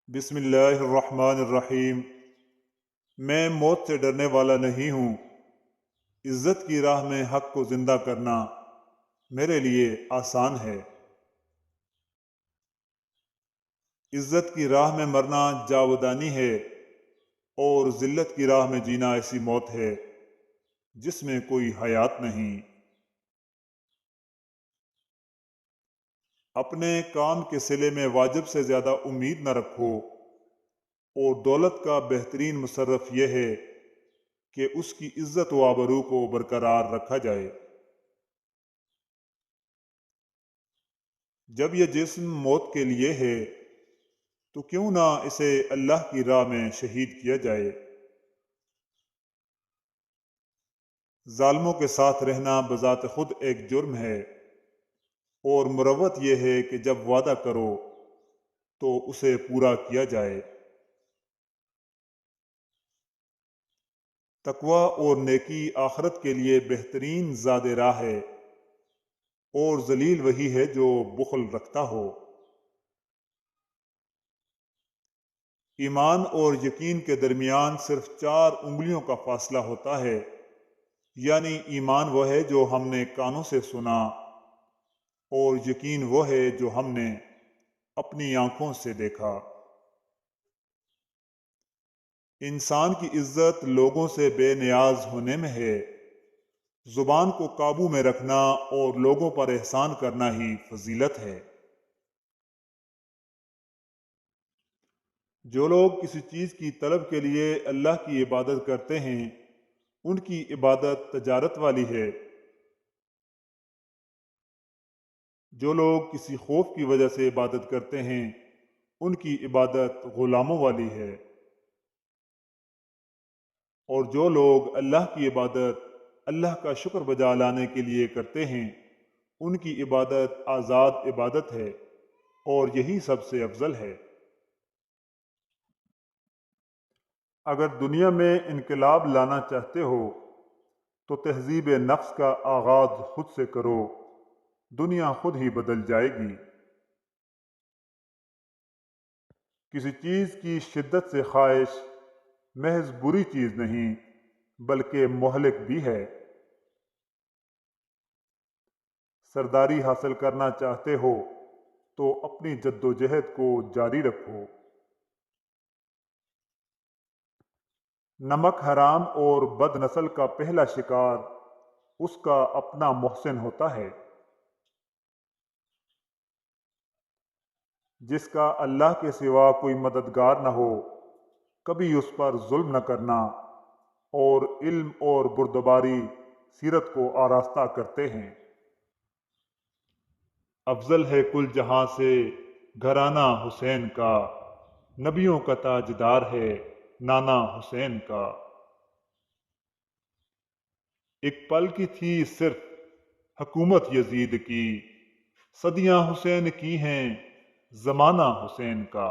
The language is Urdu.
بسم اللہ الرحمن الرحیم۔ میں موت سے ڈرنے والا نہیں ہوں۔ عزت کی راہ میں حق کو زندہ کرنا میرے لیے آسان ہے۔ عزت کی راہ میں مرنا جاودانی ہے، اور ذلت کی راہ میں جینا ایسی موت ہے جس میں کوئی حیات نہیں۔ اپنے کام کے صلے میں واجب سے زیادہ امید نہ رکھو، اور دولت کا بہترین مصرف یہ ہے کہ اس کی عزت و آبرو کو برقرار رکھا جائے۔ جب یہ جسم موت کے لیے ہے تو کیوں نہ اسے اللہ کی راہ میں شہید کیا جائے۔ ظالموں کے ساتھ رہنا بذات خود ایک جرم ہے، اور مروت یہ ہے کہ جب وعدہ کرو تو اسے پورا کیا جائے۔ تقوی اور نیکی آخرت کے لیے بہترین زاد راہ ہے، اور ذلیل وہی ہے جو بخل رکھتا ہو۔ ایمان اور یقین کے درمیان صرف 4 انگلیوں کا فاصلہ ہوتا ہے، یعنی ایمان وہ ہے جو ہم نے کانوں سے سنا، اور یقین وہ ہے جو ہم نے اپنی آنکھوں سے دیکھا۔ انسان کی عزت لوگوں سے بے نیاز ہونے میں ہے۔ زبان کو قابو میں رکھنا اور لوگوں پر احسان کرنا ہی فضیلت ہے۔ جو لوگ کسی چیز کی طلب کے لیے اللہ کی عبادت کرتے ہیں، ان کی عبادت تجارت والی ہے۔ جو لوگ کسی خوف کی وجہ سے عبادت کرتے ہیں، ان کی عبادت غلاموں والی ہے۔ اور جو لوگ اللہ کی عبادت اللہ کا شکر بجا لانے کے لیے کرتے ہیں، ان کی عبادت آزاد عبادت ہے، اور یہی سب سے افضل ہے۔ اگر دنیا میں انقلاب لانا چاہتے ہو تو تہذیب نفس کا آغاز خود سے کرو، دنیا خود ہی بدل جائے گی۔ کسی چیز کی شدت سے خواہش محض بری چیز نہیں بلکہ مہلک بھی ہے۔ سرداری حاصل کرنا چاہتے ہو تو اپنی جد و جہد کو جاری رکھو۔ نمک حرام اور بد نسل کا پہلا شکار اس کا اپنا محسن ہوتا ہے۔ جس کا اللہ کے سوا کوئی مددگار نہ ہو، کبھی اس پر ظلم نہ کرنا، اور علم اور بردباری سیرت کو آراستہ کرتے ہیں۔ افضل ہے کل جہاں سے گھرانہ حسین کا، نبیوں کا تاجدار ہے نانا حسین کا۔ ایک پل کی تھی صرف حکومت یزید کی، صدیاں حسین کی ہیں زمانہ حسین کا۔